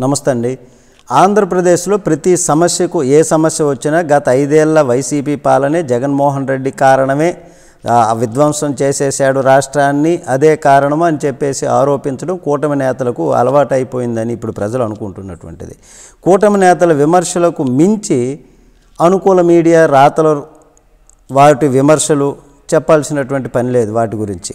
నమస్తే అండి. ఆంధ్రప్రదేశ్లో ప్రతి సమస్యకు ఏ సమస్య వచ్చినా గత 5 ఏళ్ల వైసీపీ పాలనే జగన్మోహన్ రెడ్డి కారణమే విధ్వంసం చేసేశాడు రాష్ట్రాన్ని, అదే కారణం అని చెప్పేసి ఆరోపించడం కూటమి నేతలకు అలవాటైపోయిందని ఇప్పుడు ప్రజలు అనుకుంటున్నటువంటిది. కూటమి నేతల విమర్శలకు మించి అనుకూల మీడియా రాతలు వాటి విమర్శలు చెప్పాల్సినటువంటి పని లేదు. వాటి గురించి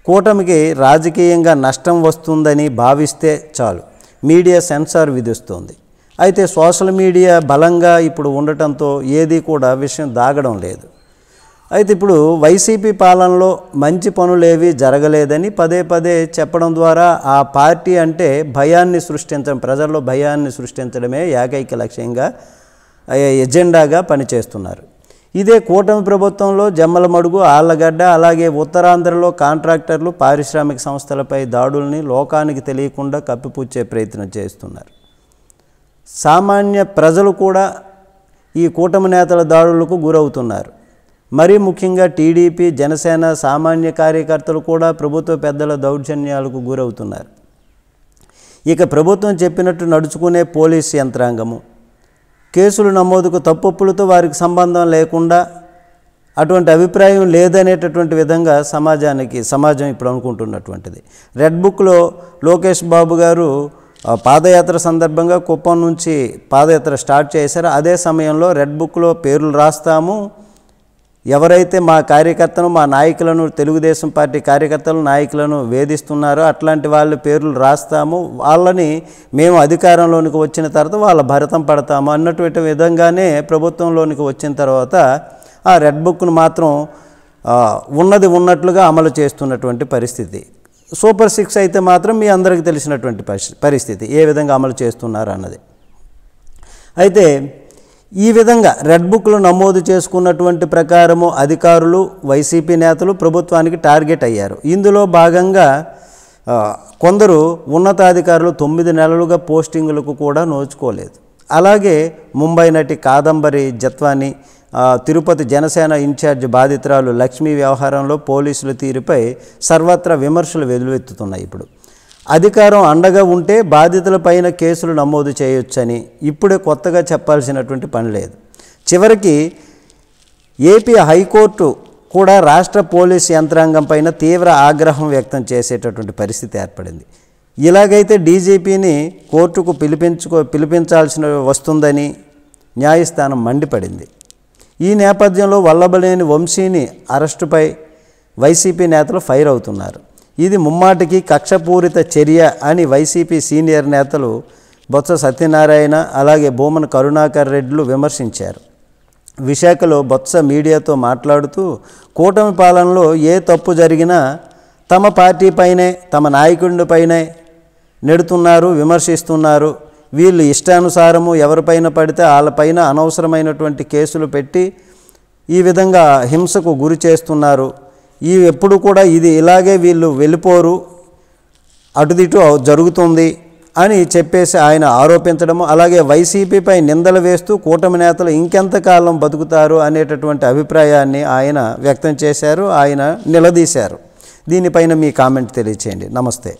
కూటమికి రాజకీయంగా నష్టం వస్తుందని భావిస్తే చాలు మీడియా సెన్సార్ విధిస్తుంది. అయితే సోషల్ మీడియా బలంగా ఇప్పుడు ఉండటంతో ఏది కూడా విషయం దాగడం లేదు. అయితే ఇప్పుడు వైసీపీ పాలనలో మంచి పనులేవి జరగలేదని పదే పదే చెప్పడం ద్వారా ఆ పార్టీ అంటే భయాన్ని సృష్టించడం, ప్రజల్లో భయాన్ని సృష్టించడమే ఏకైక లక్ష్యంగా ఎజెండాగా పనిచేస్తున్నారు. ఇదే కూటమి ప్రభుత్వంలో జమ్మలమడుగు, ఆళ్లగడ్డ, అలాగే ఉత్తరాంధ్రలో కాంట్రాక్టర్లు, పారిశ్రామిక సంస్థలపై దాడుల్ని లోకానికి తెలియకుండా కప్పిపుచ్చే ప్రయత్నం చేస్తున్నారు. సామాన్య ప్రజలు కూడా ఈ కూటమి నేతల దాడులకు గురవుతున్నారు. మరీ ముఖ్యంగా టీడీపీ, జనసేన సామాన్య కార్యకర్తలు కూడా ప్రభుత్వ పెద్దల దౌర్జన్యాలకు గురవుతున్నారు. ఇక ప్రభుత్వం చెప్పినట్టు నడుచుకునే పోలీసు యంత్రాంగము, కేసులు నమోదుకు తప్పొప్పులతో వారికి సంబంధం లేకుండా అటువంటి అభిప్రాయం లేదనేటటువంటి విధంగా సమాజం ఇప్పుడు అనుకుంటున్నటువంటిది. రెడ్ బుక్లో లోకేష్ బాబు గారు పాదయాత్ర సందర్భంగా కుప్పం నుంచి పాదయాత్ర స్టార్ట్ చేశారు. అదే సమయంలో రెడ్ బుక్లో పేర్లు రాస్తాము, ఎవరైతే మా కార్యకర్తను, మా నాయకులను, తెలుగుదేశం పార్టీ కార్యకర్తలు, నాయకులను వేధిస్తున్నారో అట్లాంటి వాళ్ళ పేర్లు రాస్తాము, వాళ్ళని మేము అధికారంలోనికి వచ్చిన తర్వాత వాళ్ళ భరతం పడతాము అన్నటువంటి విధంగానే ప్రభుత్వంలోనికి వచ్చిన తర్వాత ఆ రెడ్ బుక్ను మాత్రం ఉన్నది ఉన్నట్లుగా అమలు చేస్తున్నటువంటి పరిస్థితి. సూపర్ 6 అయితే మాత్రం మీ అందరికీ తెలిసినటువంటి పరిస్థితి ఏ విధంగా అమలు చేస్తున్నారు అన్నది. అయితే ఈ విధంగా రెడ్ బుక్లు నమోదు చేసుకున్నటువంటి ప్రకారము అధికారులు, వైసీపీ నేతలు ప్రభుత్వానికి టార్గెట్ అయ్యారు. ఇందులో భాగంగా కొందరు ఉన్నతాధికారులు 9 నెలలుగా పోస్టింగులకు కూడా నోచుకోలేదు. అలాగే ముంబై నటి కాదంబరి జత్వాని, తిరుపతి జనసేన ఇన్ఛార్జ్ బాధితురాలు లక్ష్మీ వ్యవహారంలో పోలీసుల తీరుపై సర్వత్రా విమర్శలు వెల్లువెత్తుతున్నాయి. ఇప్పుడు అధికారం అండగా ఉంటే బాధితులపైన కేసులు నమోదు చేయొచ్చని ఇప్పుడే కొత్తగా చెప్పాల్సినటువంటి పని లేదు. చివరికి ఏపీ హైకోర్టు కూడా రాష్ట్ర పోలీసు యంత్రాంగం పైన తీవ్ర ఆగ్రహం వ్యక్తం చేసేటటువంటి పరిస్థితి ఏర్పడింది. ఇలాగైతే డీజీపీని కోర్టుకు పిలిపించాల్సిన వస్తుందని న్యాయస్థానం మండిపడింది. ఈ నేపథ్యంలో వల్లభనేని వంశీని అరెస్టుపై వైసీపీ నేతలు ఫైర్ అవుతున్నారు. ఇది ముమ్మాటికి కక్షపూరిత చర్య అని వైసీపీ సీనియర్ నేతలు బొత్స సత్యనారాయణ, అలాగే భూమన కరుణాకర్ రెడ్డిలు విమర్శించారు. విశాఖలో బొత్స మీడియాతో మాట్లాడుతూ కూటమి పాలనలో ఏ తప్పు జరిగినా తమ పార్టీపైనే, తమ నాయకుడిపైనే నెడుతున్నారు, విమర్శిస్తున్నారు. వీళ్ళు ఇష్టానుసారము ఎవరిపైన పడితే వాళ్ళపైన అనవసరమైనటువంటి కేసులు పెట్టి ఈ విధంగా హింసకు గురి చేస్తున్నారు. ఎప్పుడు కూడా ఇది ఇలాగే వీళ్ళు వెళ్ళిపోరు, అటుదిటు జరుగుతుంది అని చెప్పేసి ఆయన ఆరోపించడము, అలాగే వైసీపీపై నిందలు వేస్తూ కూటమి నేతలు ఇంకెంతకాలం బతుకుతారు అనేటటువంటి అభిప్రాయాన్ని ఆయన వ్యక్తం చేశారు, ఆయన నిలదీశారు. దీనిపైన మీ కామెంట్ తెలియచేయండి. నమస్తే.